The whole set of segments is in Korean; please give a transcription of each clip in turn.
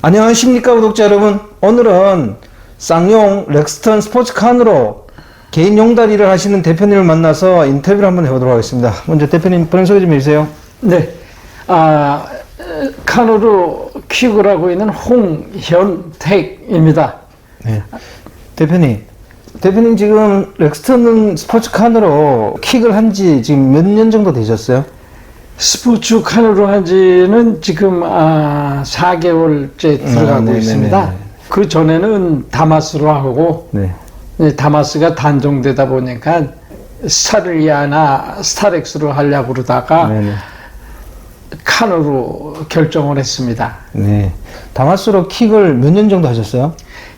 안녕하십니까 구독자 여러분. 오늘은 쌍용 렉스턴 스포츠칸으로 개인 용다리를 하시는 대표님을 만나서 인터뷰를 한번 해보도록 하겠습니다. 먼저 대표님 본인 소개 좀 해주세요. 네, 칸으로 킥을 하고 있는 홍현택입니다. 네. 대표님 지금 렉스턴 스포츠칸으로 킥을 한 지 지금 몇 년 정도 되셨어요? 스포츠 칸으로 한 지는 지금 4개월째 들어가고 있습니다. 그 전에는 다마스로 하고 네. 다마스가 단종되다 보니까 스타리아나 스타렉스로 하려고 그러다가 네네. 칸으로 결정을 했습니다. 네. 다마스로 킥을 몇 년 정도 하셨어요?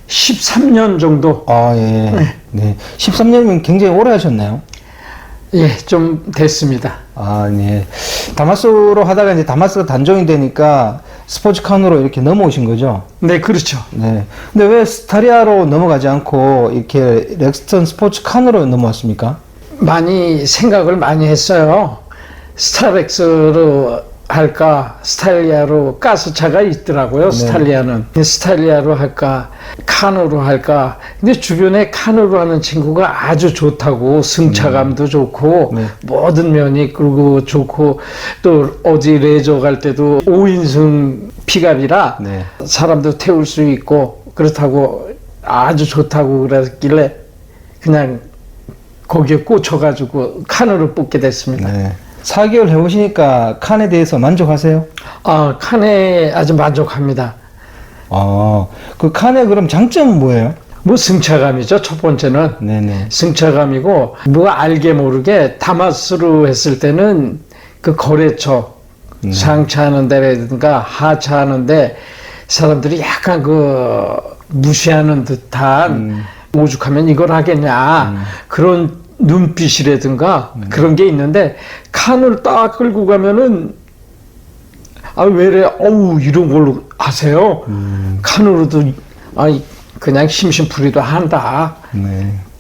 13년 정도. 예. 네. 13년이면 굉장히 오래 하셨나요? 예, 좀 됐습니다. 네. 다마스로 하다가 이제 다마스가 단종이 되니까 스포츠칸으로 이렇게 넘어오신 거죠? 네, 그렇죠. 네. 근데 왜 스타리아로 넘어가지 않고 이렇게 렉스턴 스포츠칸으로 넘어왔습니까? 많이 생각을 많이 했어요. 스타렉스로 할까, 스타일리아로 가스차가 있더라고요. 스타일리아는. 스타일리아로 할까, 칸으로 할까. 근데 주변에 칸으로 하는 친구가 아주 좋다고, 승차감도 좋고, 모든 면이 그리고 좋고, 또 어디 레저 갈 때도 5인승 픽업이라 사람도 태울 수 있고, 그렇다고 아주 좋다고 그랬길래 그냥 거기에 꽂혀가지고 칸으로 뽑게 됐습니다. 네. 4개월 해보시니까 칸에 대해서 만족하세요? 칸에 아주 만족합니다. 그 칸의 그럼 장점은 뭐예요? 뭐 승차감이죠. 첫 번째는 네네. 승차감이고, 뭐 알게 모르게 다마스로 했을 때는 그 거래처 상차하는 데라든가 하차하는데 사람들이 약간 그 무시하는 듯한 오죽하면 이걸 하겠냐 그런 눈빛이라든가 그런 게 있는데, 칸을 딱 끌고 가면은 왜래 어우 이런 걸로 하세요. 칸으로도 그냥 심심풀이도 한다.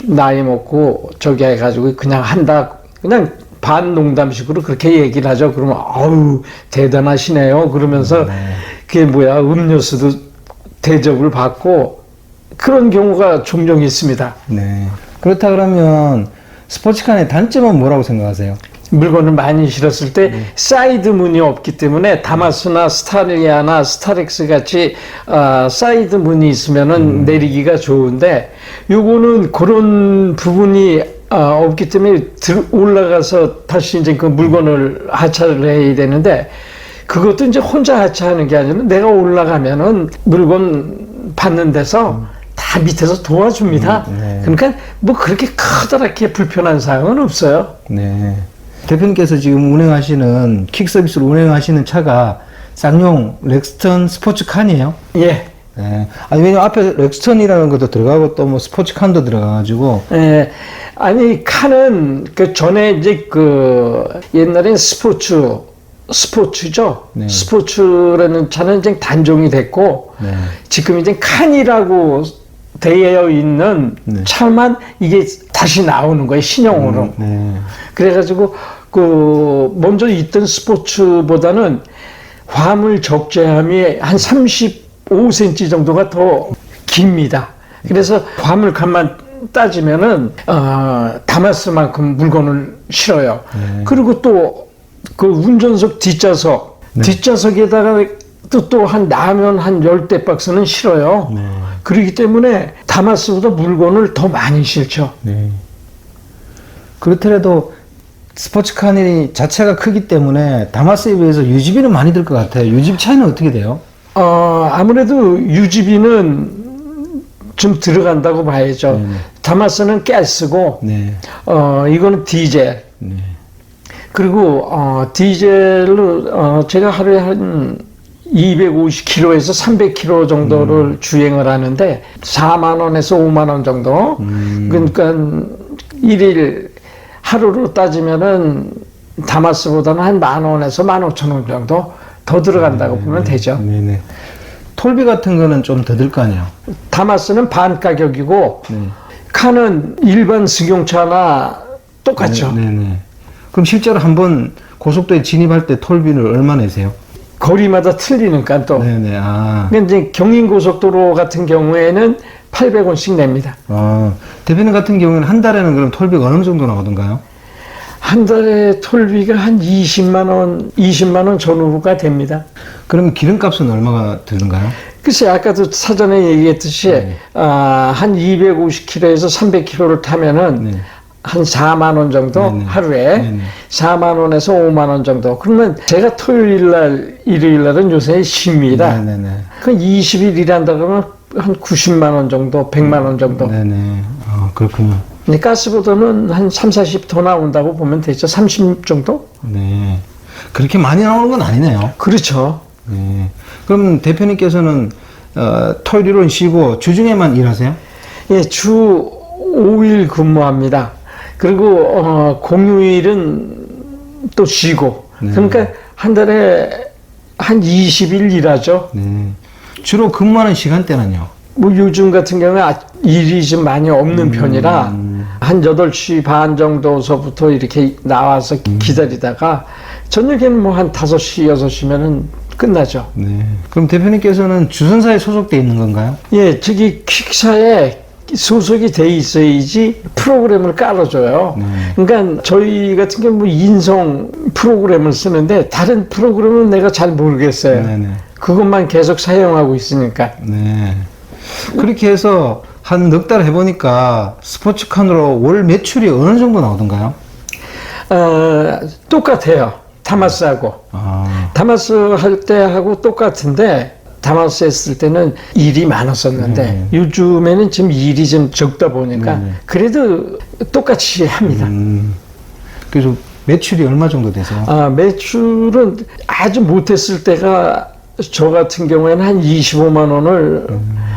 나이 먹고 저기 해가지고 그냥 한다. 그냥 반 농담식으로 그렇게 얘기를 하죠. 그러면 아우 대단하시네요 그러면서 그게 뭐야 음료수도 대접을 받고 그런 경우가 종종 있습니다. 네. 그렇다 그러면 스포츠칸의 단점은 뭐라고 생각하세요? 물건을 많이 실었을 때 사이드 문이 없기 때문에 다마스나 스타리아나 스타렉스 같이 사이드 문이 있으면은 내리기가 좋은데, 요거는 그런 부분이 없기 때문에 올라가서 다시 이제 그 물건을 하차를 해야 되는데, 그것도 이제 혼자 하차하는 게 아니라 내가 올라가면은 물건 받는 데서 다 밑에서 도와줍니다. 그러니까 뭐 그렇게 커다랗게 불편한 사항은 없어요. 네. 대표님께서 지금 운행하시는 킥 서비스로 운행하시는 차가 쌍용 렉스턴 스포츠칸이에요? 예. 네. 왜냐면 앞에 렉스턴이라는 것도 들어가고 또 뭐 스포츠칸도 들어가가지고. 예. 아니 칸은 그 전에 이제 그 옛날엔 스포츠죠. 스포츠라는 차는 이제 단종이 됐고, 지금 이제 칸이라고 되어 있는 차만 이게 다시 나오는 거예요, 신형으로. 그래가지고 그 먼저 있던 스포츠보다는 화물 적재함이 한 35cm 정도가 더 깁니다. 그래서 화물칸만 따지면은 다마스만큼 물건을 실어요. 그리고 또 그 운전석 뒷좌석에다가 또 한 라면 한 10대 박스는 실어요. 그렇기 때문에 다마스보다 물건을 더 많이 실죠. 그렇더라도 스포츠칸이 자체가 크기 때문에 다마스에 비해서 유지비는 많이 들 것 같아요. 유지비 차이는 어떻게 돼요? 아무래도 유지비는 좀 들어간다고 봐야죠. 다마스는 가스고, 이거는 디젤. 그리고 디젤로 제가 하루에 한 250km에서 300km 정도를 주행을 하는데 4만 원에서 5만 원 정도. 그러니까 일일 하루로 따지면은 다마스보다는 한 10,000원에서 15,000원 정도 더 들어간다고 보면 되죠. 톨비 같은 거는 좀 더 들 거 아니에요? 다마스는 반 가격이고 칸은 일반 승용차나 똑같죠. 그럼 실제로 한번 고속도로에 진입할 때 톨비를 얼마 내세요? 거리마다 틀리니까 또. 네네. 아. 그러니까 이제 경인고속도로 같은 경우에는 800원씩 냅니다. 대표님 같은 경우에는 한 달에는 그럼 톨비가 어느 정도 나오던가요? 한 달에 톨비가 한 20만 원 전후가 됩니다. 그럼 기름값은 얼마가 드는가요? 글쎄, 아까도 사전에 얘기했듯이, 한 250km에서 300km를 타면은, 네. 한 4만 원 정도 네네. 하루에 네네. 4만 원에서 5만 원 정도. 그러면 제가 토요일 날, 일요일 날은 요새 쉼니다. 네네네. 그 20일 일한다 그러면 한 90만 원 정도, 100만 원 정도. 네네. 그렇군요. 근데 가스보다는 한 3, 40 더 나온다고 보면 되죠. 30 정도? 네. 그렇게 많이 나오는 건 아니네요. 그렇죠. 네. 그럼 대표님께서는 토요일은 쉬고 주중에만 일하세요? 예, 주 5일 근무합니다. 그리고 공휴일은 또 쉬고. 네. 그러니까 한 달에 한 20일 일하죠. 네. 주로 근무하는 시간대는요? 뭐 요즘 같은 경우에 일이 좀 많이 없는 편이라 한 8시 반 정도서부터 이렇게 나와서 기다리다가 저녁에는 뭐 한 5시, 6시면은 끝나죠. 네. 그럼 대표님께서는 주선사에 소속돼 있는 건가요? 예, 저기 퀵사에 소속이 돼 있어야지 프로그램을 깔아줘요. 그러니까 저희 같은 경우 뭐 인성 프로그램을 쓰는데 다른 프로그램은 내가 잘 모르겠어요. 네네. 그것만 계속 사용하고 있으니까. 네. 그렇게 해서 한 넉 달 해보니까 스포츠칸으로 월 매출이 어느 정도 나오던가요? 똑같아요. 다마스하고. 다마스 할 때하고 똑같은데 다마스 했을 때는 일이 많았었는데 요즘에는 지금 일이 좀 적다 보니까 그래도 똑같이 합니다. 그래서 매출이 얼마 정도 되세요? 매출은 아주 못했을 때가 저 같은 경우에는 한 25만 원을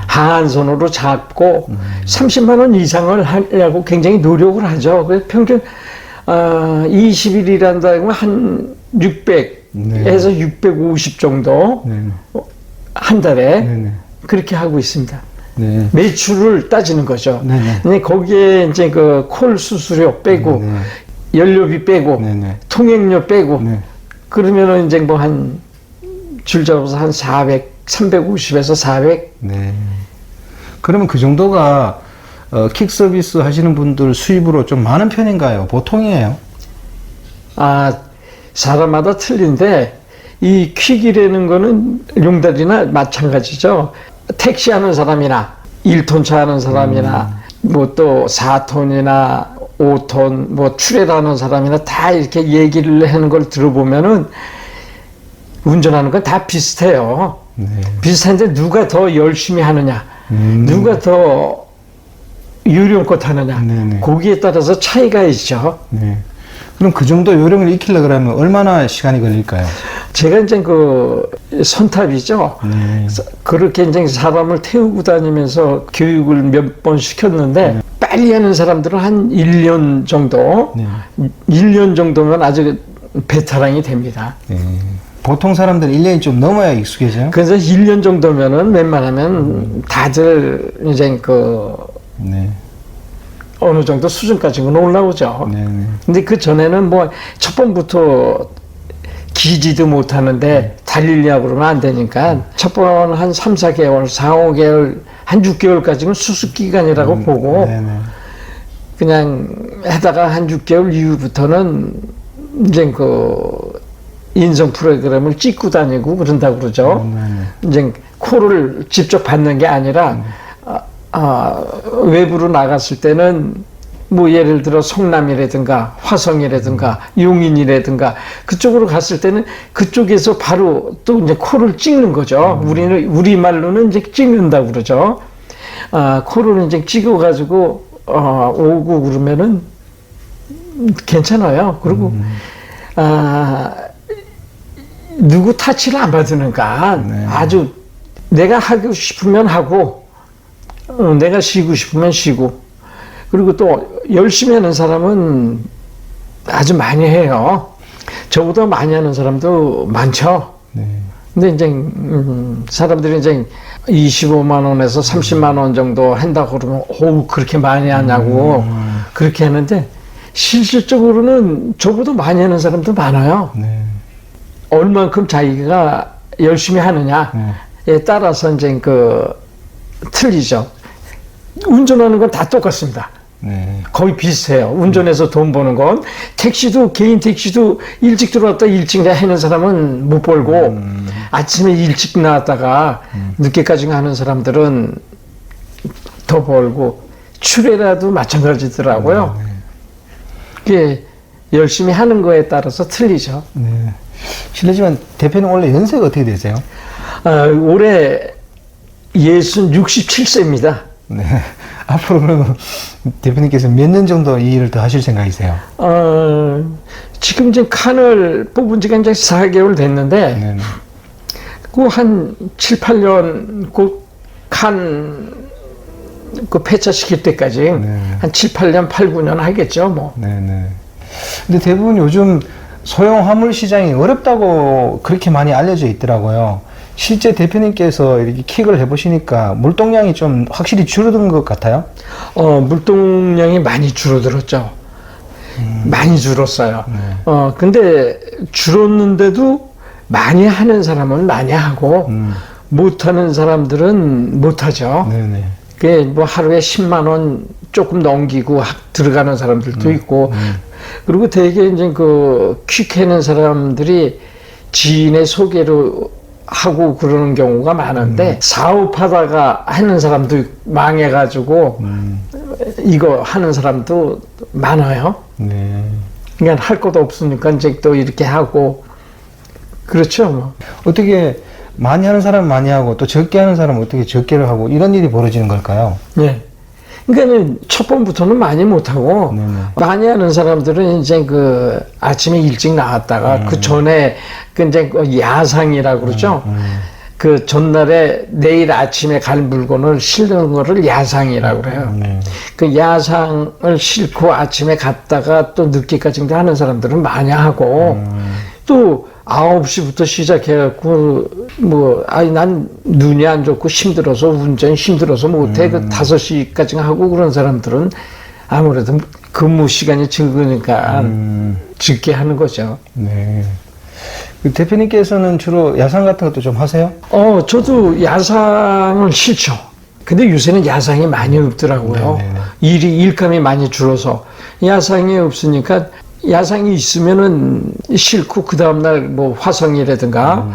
하한선으로 잡고 30만 원 이상을 하려고 굉장히 노력을 하죠. 그래서 평균 20일 일한다고 한 600에서 650 정도 한 달에 네네. 그렇게 하고 있습니다. 네. 매출을 따지는 거죠. 네네. 근데 거기에 이제 그 콜 수수료 빼고 연료비 빼고 네네. 통행료 빼고 네. 그러면은 이제 뭐 한 줄 잡아서 한 400, 350에서 400. 네. 그러면 그 정도가 킥 서비스 하시는 분들 수입으로 좀 많은 편인가요? 보통이에요? 사람마다 틀린데 이 퀵이라는 거는 용달이나 마찬가지죠. 택시 하는 사람이나 1톤 차 하는 사람이나 뭐 또 4톤이나 5톤 뭐 출애하는 사람이나 다 이렇게 얘기를 하는 걸 들어보면은 운전하는 건 다 비슷해요. 네. 비슷한데 누가 더 열심히 하느냐, 누가 더 요령껏 하느냐, 네네. 거기에 따라서 차이가 있죠. 네. 그럼 그 정도 요령을 익히려고 그러면 얼마나 시간이 걸릴까요? 제가 이제 그 선탑이죠. 네. 그렇게 이제 사람을 태우고 다니면서 교육을 몇 번 시켰는데 빨리 하는 사람들은 한 1년 정도, 네. 1년 정도면 아주 베테랑이 됩니다. 네. 보통 사람들 1년이 좀 넘어야 익숙해져요? 그래서 1년 정도면은 웬만하면 다들 이제 그 네. 어느 정도 수준까지는 올라오죠. 네. 네. 근데 그 전에는 뭐 첫 번부터 기지도 못하는데 달리려고 그러면 안 되니까 첫 번 한 3, 4개월, 4, 5개월, 한 6개월까지는 수습 기간이라고 보고 네네. 그냥 하다가 한 6개월 이후부터는 이제 그 인성 프로그램을 찍고 다니고 그런다고 그러죠. 이제 콜을 직접 받는 게 아니라 외부로 나갔을 때는 뭐 예를 들어 성남이라든가 화성이라든가 용인이라든가 그쪽으로 갔을 때는 그쪽에서 바로 또 이제 콜을 찍는 거죠. 우리 말로는 이제 찍는다고 그러죠. 콜을 이제 찍어가지고 오고 그러면은 괜찮아요. 그리고 누구 타치를 안 받으니까 네. 아주 내가 하고 싶으면 하고 내가 쉬고 싶으면 쉬고 그리고 또 열심히 하는 사람은 아주 많이 해요. 저보다 많이 하는 사람도 많죠. 네. 근데 이제 사람들이 이제 25만 원에서 30만 원 정도 한다고 그러면 오 그렇게 많이 하냐고 그렇게 하는데 실질적으로는 저보다 많이 하는 사람도 많아요. 네. 얼만큼 자기가 열심히 하느냐에 따라서 이제 틀리죠. 운전하는 건 다 똑같습니다. 네. 거의 비슷해요. 운전해서 돈 버는 건. 택시도, 개인 택시도 일찍 들어왔다 일찍 하는 사람은 못 벌고, 아침에 일찍 나왔다가 늦게까지 하는 사람들은 더 벌고, 출애라도 마찬가지더라고요. 그게 열심히 하는 거에 따라서 틀리죠. 네. 실례지만 대표님 원래 연세가 어떻게 되세요? 올해 67세입니다. 네. 앞으로 그러면 대표님께서 몇 년 정도 이 일을 더 하실 생각이세요? 지금 이제 칸을 뽑은 지가 이제 4개월 됐는데, 네. 그 한 7, 8년 그 폐차시킬 때까지 네. 한 7, 8년, 8, 9년 하겠죠, 뭐. 네네. 근데 대부분 요즘 소형 화물 시장이 어렵다고 그렇게 많이 알려져 있더라고요. 실제 대표님께서 이렇게 킥을 해보시니까 물동량이 좀 확실히 줄어든 것 같아요? 물동량이 많이 줄어들었죠. 많이 줄었어요. 네. 근데 줄었는데도 많이 하는 사람은 많이 하고, 못하는 사람들은 못하죠. 네네. 그게 뭐 하루에 10만 원 조금 넘기고 들어가는 사람들도 있고, 그리고 되게 이제 퀵해는 사람들이 지인의 소개로 하고 그러는 경우가 많은데, 사업하다가 하는 사람도 망해가지고, 이거 하는 사람도 많아요. 네. 그러니까 할 것도 없으니까 이제 또 이렇게 하고, 그렇죠, 뭐. 어떻게 많이 하는 사람은 많이 하고 또 적게 하는 사람은 어떻게 적게를 하고 이런 일이 벌어지는 걸까요? 예. 그러니까 첫 번부터는 많이 못하고, 네네. 많이 하는 사람들은 이제 아침에 일찍 나왔다가 그 전에 이제 야상이라고 그러죠. 그 전날에 내일 아침에 갈 물건을 실는 거를 야상이라고 그래요. 그 야상을 싣고 아침에 갔다가 또 늦게까지 하는 사람들은 많이 하고, 또 9시부터 시작해갖고, 난 눈이 안 좋고 힘들어서, 운전이 힘들어서 못해. 5시까지 하고 그런 사람들은 아무래도 근무 시간이 적으니까 적게 하는 거죠. 네. 그 대표님께서는 주로 야상 같은 것도 좀 하세요? 저도 야상을 싫죠. 근데 요새는 야상이 많이 없더라고요. 네네네. 일감이 많이 줄어서. 야상이 없으니까 야상이 있으면은 싫고, 그 다음날 뭐 화성이라든가,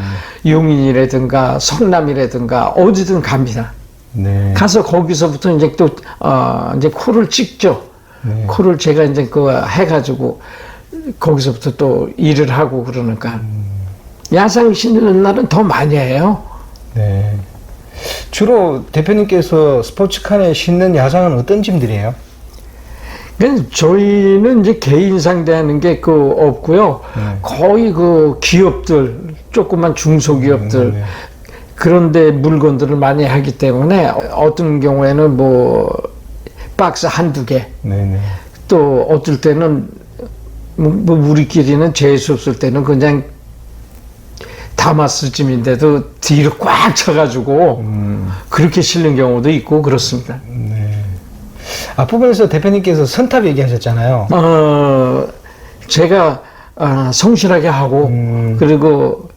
용인이라든가, 성남이라든가, 어디든 갑니다. 네. 가서 거기서부터 이제 또, 이제 코를 찍죠. 네. 코를 제가 이제 해가지고, 거기서부터 또 일을 하고 그러니까. 야상 신는 날은 더 많이 해요. 네. 주로 대표님께서 스포츠카에 신는 야상은 어떤 짐들이에요? 그러니까 저희는 이제 개인 상대하는 게 없고요. 거의 기업들, 조그만 중소기업들, 그런데 물건들을 많이 하기 때문에 어떤 경우에는 박스 한두 개, 네네. 또 어떨 때는 우리끼리는 재수 없을 때는 그냥 다마스쯤인데도 뒤로 꽉 차가지고 그렇게 실는 경우도 있고 그렇습니다. 네. 앞부분에서 대표님께서 선탑 얘기하셨잖아요. 제가 성실하게 하고 그리고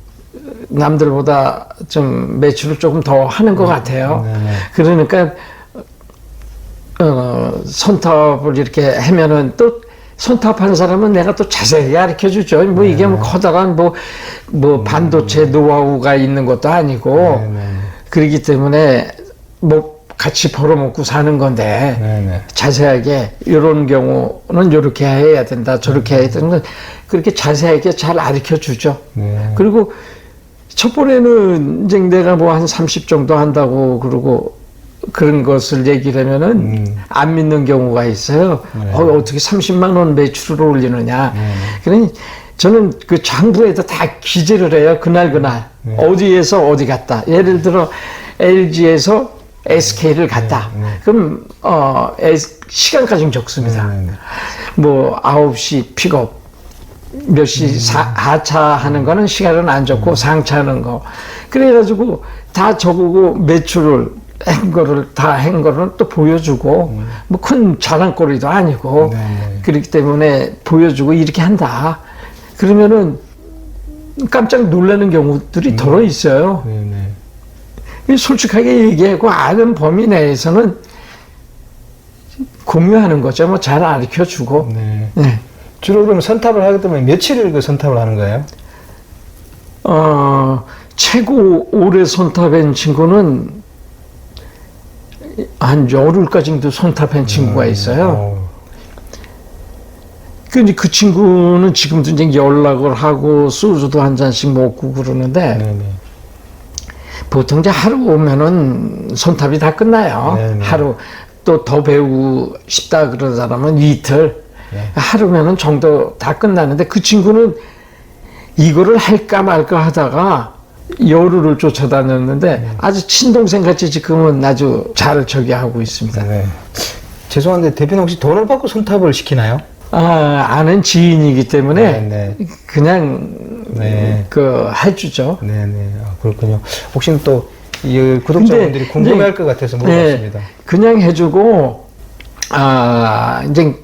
남들보다 좀 매출을 조금 더 하는 것 같아요. 네네. 그러니까 선탑을 이렇게 하면은 또 손탑하는 사람은 내가 또 자세히 가르쳐 주죠. 이게 커다란 반도체 노하우가 있는 것도 아니고, 그러기 때문에 같이 벌어먹고 사는 건데, 자세하게 이런 경우는 이렇게 해야 된다, 저렇게 해야 된다, 그렇게 자세하게 잘 가르쳐 주죠. 그리고 첫 번에는 이제 내가 한 30 정도 한다고 그러고, 그런 것을 얘기를 하면은 안 믿는 경우가 있어요. 어떻게 30만 원 매출을 올리느냐. 그러니 저는 그 장부에다 다 기재를 해요. 그날. 어디에서 어디 갔다. 예를 들어 LG에서 SK를 갔다. 그럼 시간까지는 적습니다. 9시 픽업. 몇 시 하차 하는 거는 시간은 안 적고 상차하는 거. 그래가지고 다 적고 매출을 한 거를 또 보여주고, 큰 자랑거리도 아니고, 그렇기 때문에 보여주고 이렇게 한다. 그러면은 깜짝 놀라는 경우들이 더러 있어요. 네네. 솔직하게 얘기하고 아는 범위 내에서는 공유하는 거죠. 뭐 잘 가르쳐 주고. 네. 네. 주로 그러면 선탑을 하게 되면 며칠을 그 선탑을 하는 거예요? 최고 오래 손탑한 친구는 한 열흘까지도 손탑한 친구가 있어요. 근데 그 친구는 지금도 이제 연락을 하고 소주도 한 잔씩 먹고 그러는데 네네. 보통 이제 하루 오면은 손탑이 다 끝나요. 네네. 하루 또 더 배우고 싶다 그런 사람은 이틀, 네. 하루면은 정도 다 끝나는데 그 친구는 이거를 할까 말까 하다가 열흘을 쫓아다녔는데 아주 친동생 같이 지금은 아주 잘 저기 하고 있습니다. 네. 죄송한데 대표님 혹시 돈을 받고 손탑을 시키나요? 아는 지인이기 때문에 네. 그냥 네. 해주죠. 네네. 그렇군요. 혹시 또 이 구독자분들이 궁금해할 것 같아서 물어봤습니다. 네, 그냥 해주고 이제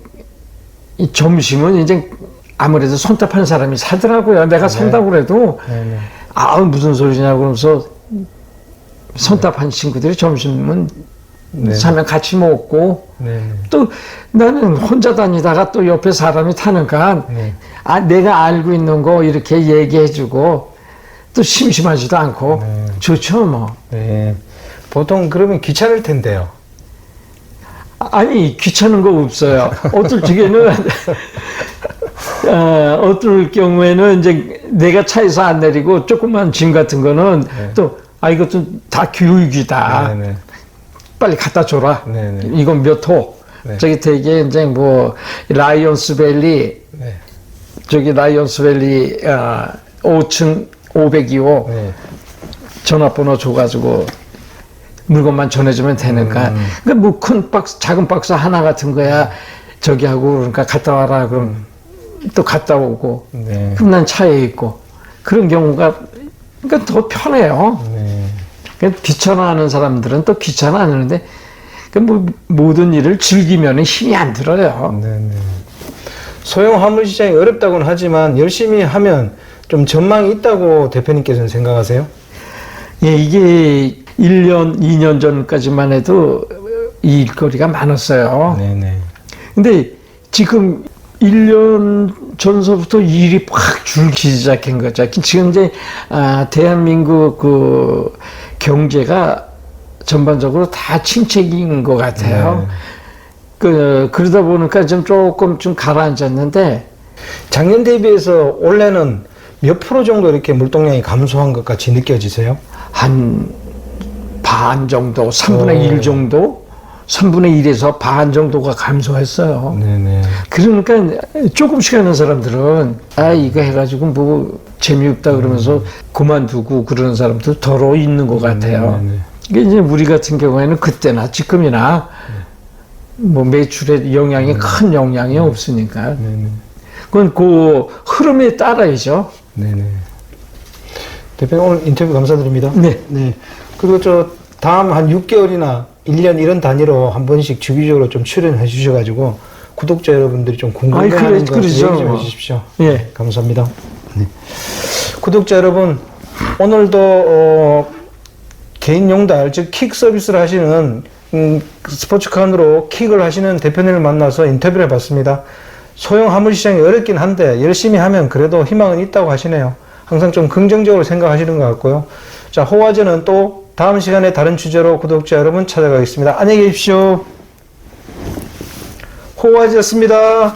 이 점심은 이제 아무래도 손탑하는 사람이 사더라고요. 내가 산다고 그래도 네네. 무슨 소리냐 그러면서 손탑한 친구들이 점심은 네. 사면 같이 먹고 네네. 또 나는 혼자 다니다가 또 옆에 사람이 타니까 네. 내가 알고 있는 거 이렇게 얘기해주고 또 심심하지도 않고 네. 좋죠 뭐. 네. 보통 그러면 귀찮을 텐데요. 아니 귀찮은 거 없어요. 어떨 적에는 어떨 경우에는 이제 내가 차에서 안 내리고 조그만 짐 같은 거는 또 이것도 다 교육이다. 네네. 빨리 갖다 줘라. 네네. 이건 몇 호. 네. 저기 되게 이제 뭐 라이온스밸리 네. 저기 라이온스밸리 5층 502호 네. 전화번호 줘가지고 물건만 전해주면 되니까. 그러니까 뭐 큰 박스, 작은 박스 하나 같은 거야 저기 하고 그러니까 갔다 와라 그럼 또 갔다 오고. 네. 그럼 난 차에 있고 그런 경우가 그러니까 더 편해요. 네. 그러니까 귀찮아하는 사람들은 또 귀찮아하는데 뭐 모든 일을 즐기면 힘이 안 들어요. 네네. 소형 화물 시장이 어렵다고는 하지만 열심히 하면 좀 전망이 있다고 대표님께서는 생각하세요? 예, 이게 1년, 2년 전까지만 해도 이 일거리가 많았어요. 네네. 근데 지금 1년 전서부터 일이 확 줄기 시작한 거죠. 지금 이제 대한민국 그 경제가 전반적으로 다 침체인 것 같아요. 그러다 보니까 조금 가라앉았는데 작년 대비해서 올해는 몇 프로 정도 이렇게 물동량이 감소한 것 같이 느껴지세요? 한 반 정도, 3분의 1 정도, 3분의 1에서 반 정도가 감소했어요. 네네. 그러니까 조금씩 하는 사람들은 이거 해가지고 뭐 재미없다 그러면서 그만두고 그러는 사람도 더러 있는 것 같아요. 네네. 이게 이제 우리 같은 경우에는 그때나 지금이나 뭐 매출에 영향이 큰 영향이 없으니까 네네. 그건 그 흐름에 따라야죠. 네네. 대표님 오늘 인터뷰 감사드립니다. 네. 네. 그리고 다음 한 6개월이나 1년 이런 단위로 한 번씩 주기적으로 좀 출연해 주셔가지고 구독자 여러분들이 좀 궁금해하는 거 얘기 좀 해주십시오. 예. 감사합니다. 네. 구독자 여러분 오늘도 개인 용달 즉 킥 서비스를 하시는 스포츠칸으로 킥을 하시는 대표님을 만나서 인터뷰를 해봤습니다. 소형 화물 시장이 어렵긴 한데 열심히 하면 그래도 희망은 있다고 하시네요. 항상 좀 긍정적으로 생각하시는 것 같고요. 자, 호화제는 또 다음 시간에 다른 주제로 구독자 여러분 찾아가겠습니다. 안녕히 계십시오. 호화제였습니다.